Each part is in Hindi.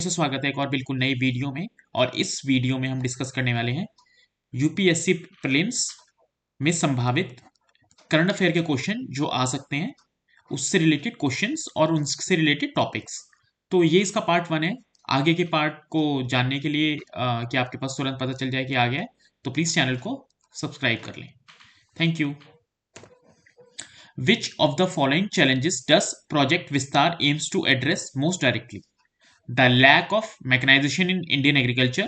से स्वागत है एक और बिल्कुल नई वीडियो में। और इस वीडियो में हम डिस्कस करने वाले हैं यूपीएससी प्रीलिम्स में संभावित करंट अफेयर के क्वेश्चन जो आ सकते हैं, उससे रिलेटेड क्वेश्चंस और उनसे रिलेटेड टॉपिक्स। तो ये इसका पार्ट 1 है। आगे के पार्ट को जानने के लिए कि आपके पास तुरंत पता चल जाए कि आ गया है, तो प्लीज़ चैनल को सब्सक्राइब कर लें। Thank you. Which of the following challenges does Project Vistar aims to address most directly? The lack of mechanization in Indian agriculture,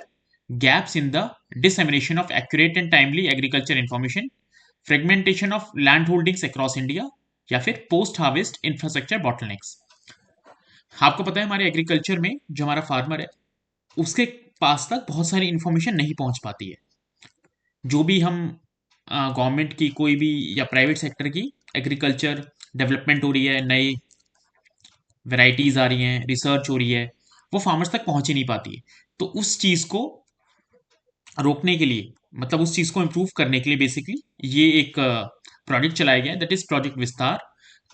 gaps in the dissemination of accurate and timely agriculture information, fragmentation of land holdings across India, या फिर पोस्ट हार्वेस्ट इंफ्रास्ट्रक्चर बॉटलनेक्स। आपको पता है हमारे एग्रीकल्चर में जो हमारा फार्मर है उसके पास तक बहुत सारी इंफॉर्मेशन नहीं पहुंच पाती है। जो भी हम गवर्नमेंट की कोई भी या प्राइवेट सेक्टर की एग्रीकल्चर डेवलपमेंट हो रही है, नई वैरायटीज आ रही हैं, रिसर्च हो रही है, वो फार्मर्स तक पहुंच ही नहीं पाती है। तो उस चीज को रोकने के लिए, मतलब उस चीज को इम्प्रूव करने के लिए बेसिकली ये एक प्रोजेक्ट चलाया गया है, दैट इज प्रोजेक्ट विस्तार।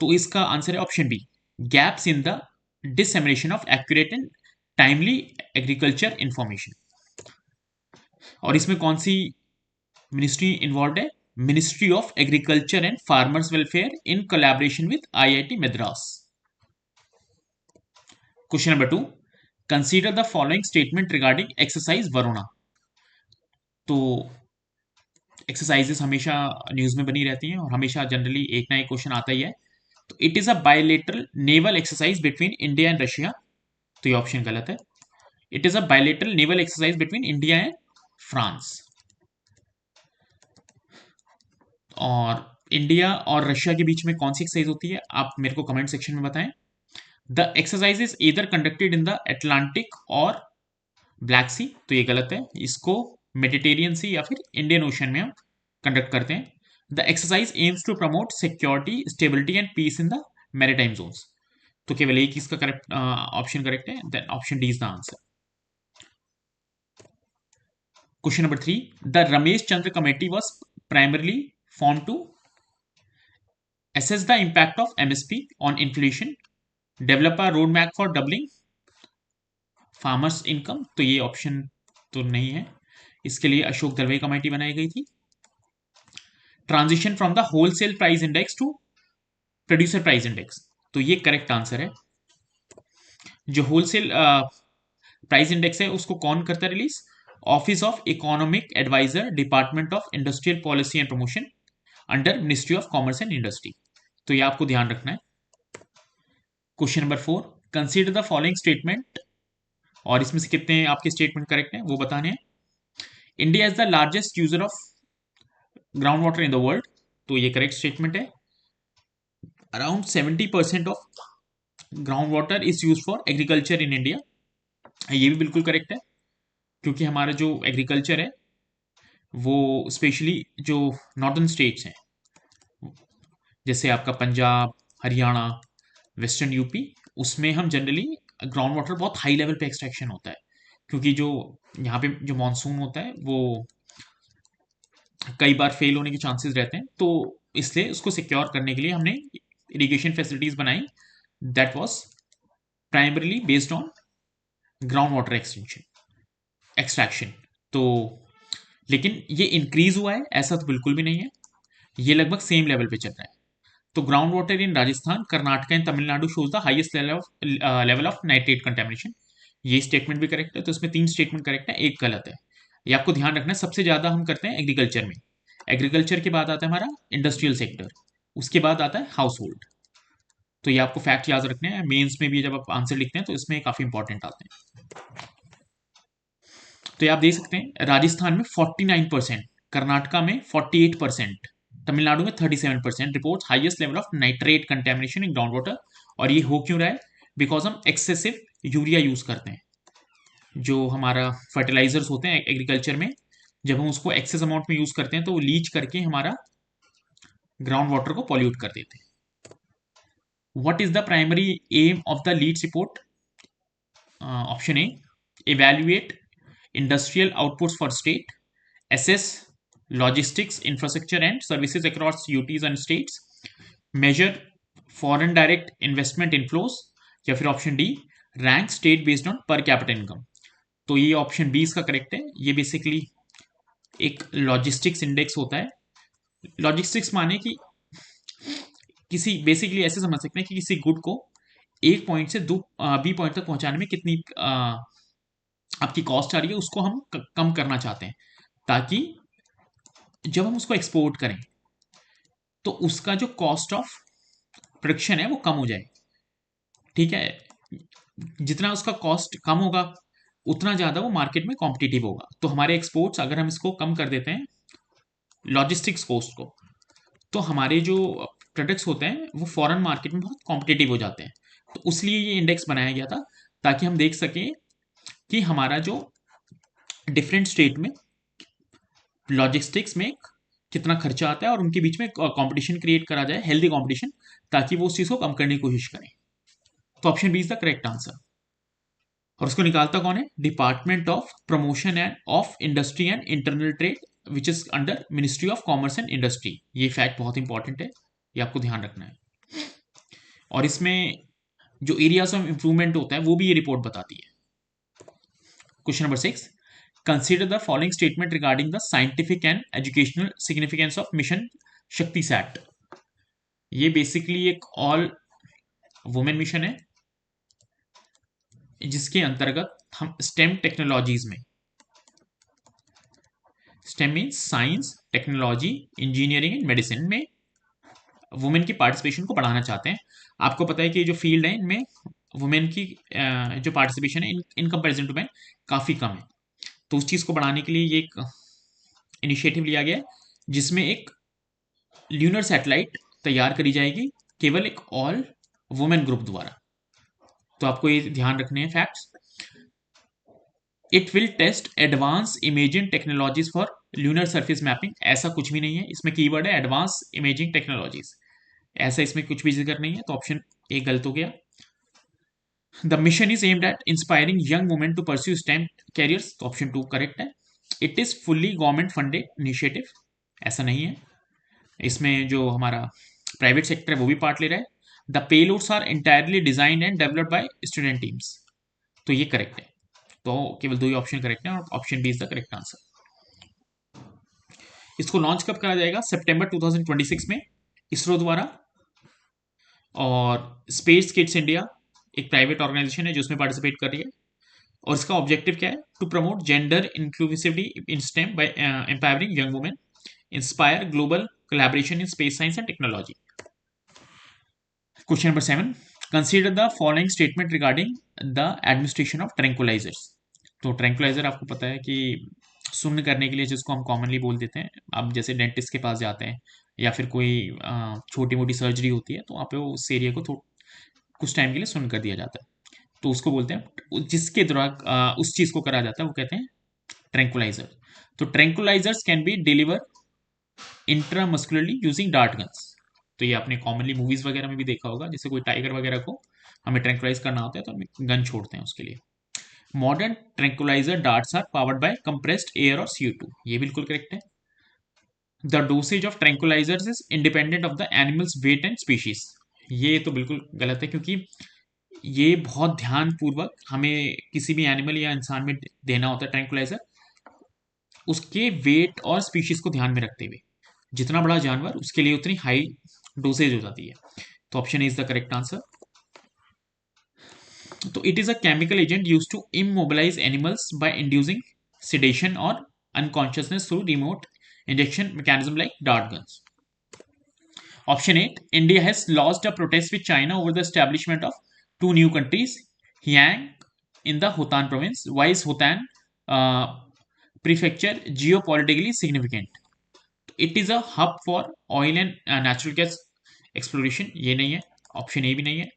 तो इसका आंसर है option B, gaps in the dissemination of accurate and timely agriculture information. और इसमें कौन सी मिनिस्ट्री इन्वॉल्व है? Ministry of agriculture and farmers welfare in collaboration with IIT Madras. Question number 2, consider the following statement regarding exercise Varuna. तो एक्सरसाइजेस हमेशा न्यूज में बनी रहती हैं और हमेशा जनरली एक ना एक क्वेश्चन आता ही है। तो it is a bilateral naval exercise between India and Russia. तो ये ऑप्शन गलत है। It is a bilateral naval exercise between India and France. और इंडिया और रशिया के बीच में कौन सी एक्सरसाइज होती है, आप मेरे को कमेंट सेक्शन में बताएं। The exercise is either conducted in the Atlantic और ब्लैक सी। तो ये गलत है, इसको मेडिटेरियन सी या फिर इंडियन ओशन में हम कंडक्ट करते हैं। The exercise aims to promote security, stability and peace in the maritime zones. तो केवल एक इसका करेक्ट ऑप्शन करेक्ट है, then option D is the answer. Question number 3, the Ramesh Chandra committee was primarily form to assess the impact of MSP on inflation, develop a roadmap for doubling farmers income। तो ये ऑप्शन तो नहीं है, इसके लिए अशोक दलवाई कमेटी बनाई गई थी। Transition from the wholesale price index to producer price index. तो ये करेक्ट आंसर है। जो होलसेल प्राइस इंडेक्स है उसको कौन करता है release? Office of economic adviser, department of industrial policy and promotion, under ministry of commerce and industry. तो ये आपको ध्यान रखना है। Question number 4, consider the following statement. और इसमें से कितने आपके स्टेटमेंट करेक्ट हैं वो बताने हैं। India is the largest user of ground water in the world. तो ये करेक्ट स्टेटमेंट है। Around 70% of ground water is use for agriculture in India. ये भी बिल्कुल करेक्ट है, क्योंकि हमारा जो एग्रीकल्चर है वो स्पेशली जो नॉर्दर्न स्टेट्स हैं, जैसे आपका पंजाब, हरियाणा, वेस्टर्न यूपी, उसमें हम जनरली ग्राउंड वाटर बहुत हाई लेवल पे एक्सट्रैक्शन होता है, क्योंकि जो यहाँ पे जो मानसून होता है वो कई बार फेल होने के चांसेस रहते हैं। तो इसलिए उसको सिक्योर करने के लिए हमने इरिगेशन फैसिलिटीज बनाई, that was primarily based on ground water extraction. तो लेकिन ये इंक्रीज हुआ है ऐसा तो बिल्कुल भी नहीं है, ये लगभग सेम लेवल पे चल रहा है। तो ground water in Rajasthan, Karnataka and Tamil Nadu shows the highest level of nitrate contamination. ये स्टेटमेंट भी करेक्ट है। तो इसमें 3 स्टेटमेंट करेक्ट है, एक गलत है। ये आपको ध्यान रखना है। सबसे ज्यादा हम करते हैं एग्रीकल्चर में, एग्रीकल्चर के बाद आता है हमारा इंडस्ट्रियल सेक्टर, उसके बाद आता है हाउस होल्ड। तो ये आपको फैक्ट याद रखने हैं, मेंस में भी जब आप आंसर लिखते हैं तो इसमें काफी इंपॉर्टेंट आते हैं। तो ये आप देख सकते हैं राजस्थान में 49%, कर्नाटका में 48%, तमिलनाडु में 37% report highest level of nitrate contamination in ground water. और ये हो क्यों रहा है? बिकॉज हम एक्सेसिव यूरिया यूज करते हैं। जो हमारा फर्टिलाइजर्स होते हैं एग्रीकल्चर में, जब हम उसको एक्सेस अमाउंट में यूज करते हैं तो वो लीच करके हमारा ग्राउंड वाटर को पॉल्यूट कर देते हैं। What is the primary aim of the LEADS report? Option A, evaluate industrial outputs for state, assess logistics, infrastructure and services across UTs and states, measure foreign direct investment inflows, या फिर option D, rank state based on per capita income. तो ये ऑप्शन 20 का करेक्ट है। ये बेसिकली एक लॉजिस्टिक्स इंडेक्स होता है। लॉजिस्टिक्स माने कि किसी, बेसिकली ऐसे समझ सकते हैं कि किसी गुड को एक पॉइंट से दो बी पॉइंट तक पहुंचाने में कितनी आपकी कॉस्ट आ रही है, उसको हम कम करना चाहते हैं, ताकि जब हम उसको एक्सपोर्ट करें तो उसका जो कॉस्ट ऑफ प्रोडक्शन है वो कम हो जाए। ठीक है, जितना उसका कॉस्ट कम होगा उतना ज़्यादा वो मार्केट में कॉम्पिटिटिव होगा। तो हमारे एक्सपोर्ट्स अगर हम इसको कम कर देते हैं लॉजिस्टिक्स कॉस्ट को, तो हमारे जो प्रोडक्ट्स होते हैं वो फॉरेन मार्केट में बहुत कॉम्पिटिटिव हो जाते हैं। तो इसलिए ये इंडेक्स बनाया गया था, ताकि हम देख सकें कि हमारा जो डिफरेंट स्टेट में लॉजिस्टिक्स में कितना खर्चा आता है और उनके बीच में कंपटीशन क्रिएट करा जाए, हेल्दी कंपटीशन, ताकि वो उस चीज़ को कम करने की कोशिश करें। तो option B is the correct answer. और उसको निकालता कौन है? Department of promotion and of industry and internal trade, which is under ministry of commerce and industry. ये फैक्ट बहुत इंपॉर्टेंट है, ये आपको ध्यान रखना है। और इसमें जो एरियाज ऑफ इंप्रूवमेंट होता है वो भी ये रिपोर्ट बताती है। Question number 6, consider the following statement regarding the scientific and educational significance of mission शक्ति सैट। ये बेसिकली एक ऑल वुमेन मिशन है, जिसके अंतर्गत हम स्टेम टेक्नोलॉजीज में, stem means science, technology, engineering and medicine में वुमेन की पार्टिसिपेशन को बढ़ाना चाहते हैं। आपको पता है कि जो फील्ड है इनमें वुमेन की जो पार्टिसिपेशन है इन कंपेरिजन टू मैन काफ़ी कम है। तो उस चीज़ को बढ़ाने के लिए ये एक इनिशिएटिव लिया गया है, जिसमें एक ल्यूनर सैटेलाइट तैयार करी जाएगी केवल एक ऑल वुमेन ग्रुप द्वारा। तो आपको ये ध्यान रखने हैं facts. It will test advance imaging technologies for lunar surface mapping. ऐसा कुछ भी नहीं है, इसमें कीवर्ड है एडवांस इमेजिंग टेक्नोलॉजीज, ऐसा इसमें कुछ भी जिक्र नहीं है। तो ऑप्शन ए गलत हो गया। The mission is aimed at inspiring young women to pursue STEM careers. तो ऑप्शन 2 करेक्ट है। It is fully government funded initiative, ऐसा नहीं है। इसमें जो हमारा प्राइवेट सेक्टर है वो भी पार्ट ले रहा है। The payloads are entirely design and developed by student teams. तो ये करेक्ट है। तो केवल दो ही ऑप्शन करेक्ट है और option B is the correct answer. इसको लॉन्च कब करा जाएगा? सितंबर 2026 में इसरो द्वारा। और स्पेस किड्स इंडिया एक प्राइवेट ऑर्गेनाइजेशन है जो उसमें पार्टिसिपेट कर रही है। और इसका ऑब्जेक्टिव क्या है? To promote gender inclusivity in STEM by empowering young women, inspire global collaboration in space science and technology. Question number 7, consider the following statement regarding the administration of tranquillisers. तो ट्रैंकुलाइजर आपको पता है कि सुन्न करने के लिए जिसको हम कॉमनली बोल देते हैं, आप जैसे डेंटिस्ट के पास जाते हैं या फिर कोई छोटी मोटी सर्जरी होती है, तो वहाँ पे उस एरिया को कुछ टाइम के लिए सुन्न कर दिया जाता है। तो उसको बोलते हैं, जिसके द्वारा उस चीज़ को करा जाता है वो कहते हैं ट्रैंकुलाइजर। तो tranquillisers can be deliver intramuscularly using dart guns. तो ये आपने कॉमनली मूवीज वगैरह में भी देखा होगा, जैसे कोई टाइगर वगैरह को हमें ट्रैंकुलाइज करना होता है तो हम गन छोड़ते हैं उसके लिए। Modern tranquilliser darts are powered by compressed air और CO2। ये बिल्कुल करेक्ट है। The dosage of tranquillisers is independent of the animal's weight and species. ये तो बिल्कुल गलत है, क्योंकि ये बहुत ध्यान पूर्वक हमें किसी भी एनिमल या इंसान में देना होता है ट्रैंकुलाइजर, उसके वेट और स्पीशीज को ध्यान में रखते हुए। जितना बड़ा जानवर उसके लिए उतनी हाई डोसेज हो जाती है। तो option is the correct answer. तो it is a chemical agent use to immobilise animals by inducing sedation or unconsciousness through remote injection mechanism like dart guns. Option 8, India has lodged a protest with China over the establishment of two new countries, Hyang in the Hotan province. Why is Hotan uh, prefecture geopolitically significant? It is a hub for oil and natural gas exploration. ये नहीं है, ऑप्शन ए भी नहीं है।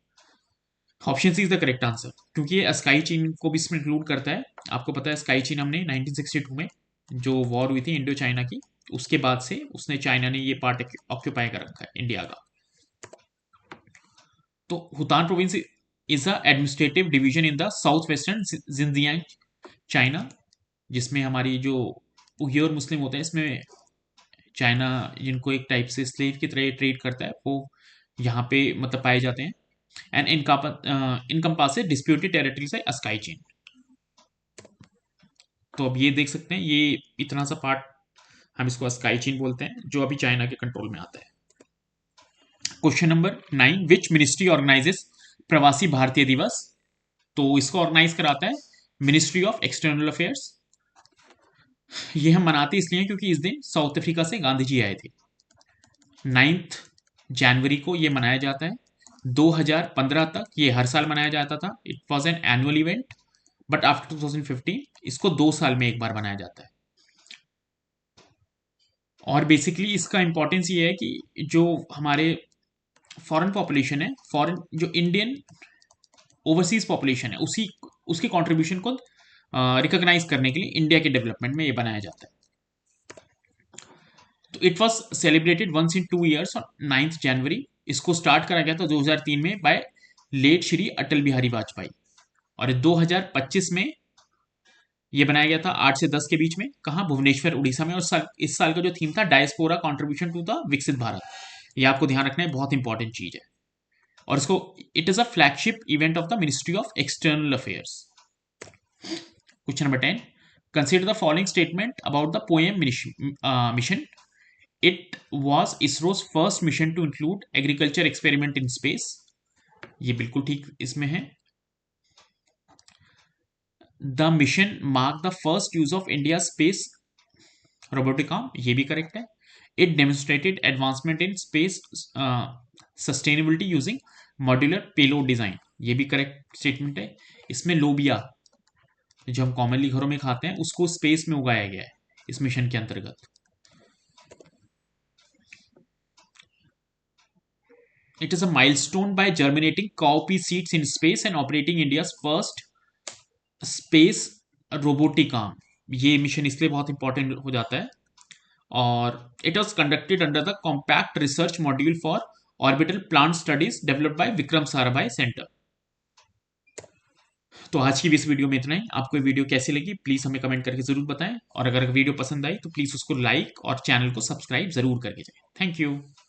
Option C is the correct answer, क्योंकि ये स्काई चीन को भी इसमें इंक्लूड करता है। आपको पता है स्काई चीन हमने 1962 में जो वॉर हुई थी इंडो चाइना की, उसके बाद से उसने चाइना ने ये पार्ट ऑक्यूपाई कर रखा है इंडिया का। तो Hotan province is an administrative division in the south western Xinjiang China, जिसमें हमारी जो उइघुर मुस्लिम होते हैं, इसमें चाइना जिनको एक टाइप से स्लेव की तरह ट्रीट करता है, वो यहाँ पे मतलब पाए जाते हैं। and encompasses disputed territories like Askaई chain. तो अब ये देख सकते हैं, ये इतना सा पार्ट हम इसको अस्काई चीन बोलते हैं, जो अभी चाइना के कंट्रोल में आता है। Question number 9, which ministry organises प्रवासी भारतीय दिवस? तो इसको ऑर्गेनाइज कराता है मिनिस्ट्री ऑफ एक्सटर्नल अफेयर्स। ये हम मनाते इसलिए क्योंकि इस दिन साउथ अफ्रीका से गांधी जी आए थे। 9 जनवरी को ये मनाया जाता है। 2015 तक ये हर साल मनाया जाता था। It was an annual event, but after 2015 इसको 2 साल में एक बार मनाया जाता है। और बेसिकली इसका इंपॉर्टेंस ये है कि जो हमारे फॉरेन पॉपुलेशन है, फॉरेन जो इंडियन ओवरसीज पॉपुलेशन है, उसी उसके कंट्रीब्यूशन को रिकॉग्नाइज करने के लिए इंडिया के डेवलपमेंट में ये बनाया जाता है। तो it was celebrated once in 2 years on 9 January. इसको स्टार्ट करा गया था 2003 में बाय लेट श्री अटल बिहारी वाजपेयी, और 2025 में ये बनाया गया था 8 से 10 के बीच में, कहाँ, भुवनेश्वर उड़ीसा में। और इस साल का जो थीम था डायस्पोरा कंट्रीब्यूशन टू द विकसित भारत। ये आपको ध्यान रखना है, बहुत इंपॉर्टेंट चीज है। और इसको it is a flagship event of the ministry of external affairs. Question number 10, consider the following statement about the POEM mission. It was ISRO's first mission to include agriculture experiment in space. ये बिल्कुल ठीक इसमें है। The mission mark the first use of India space robotic arm. ये भी करेक्ट है। It demonstrated advancement in space sustainability using modular payload design. ये भी करेक्ट स्टेटमेंट है। इसमें लोबिया, जो हम कॉमनली घरों में खाते हैं, उसको स्पेस में उगाया गया है इस मिशन के अंतर्गत। It is a milestone by germinating cowpea seeds in space and operating India's first space robotic arm. ये मिशन इसलिए बहुत इंपॉर्टेंट हो जाता है। और it was conducted under the compact research module for orbital plant studies developed by Vikram Sarabhai Centre. तो आज की भी इस वीडियो में इतना ही। आपको ये वीडियो कैसी लगी प्लीज हमें कमेंट करके जरूर बताएं, और अगर वीडियो पसंद आई तो प्लीज उसको लाइक और चैनल को सब्सक्राइब जरूर करके जाएं। Thank you.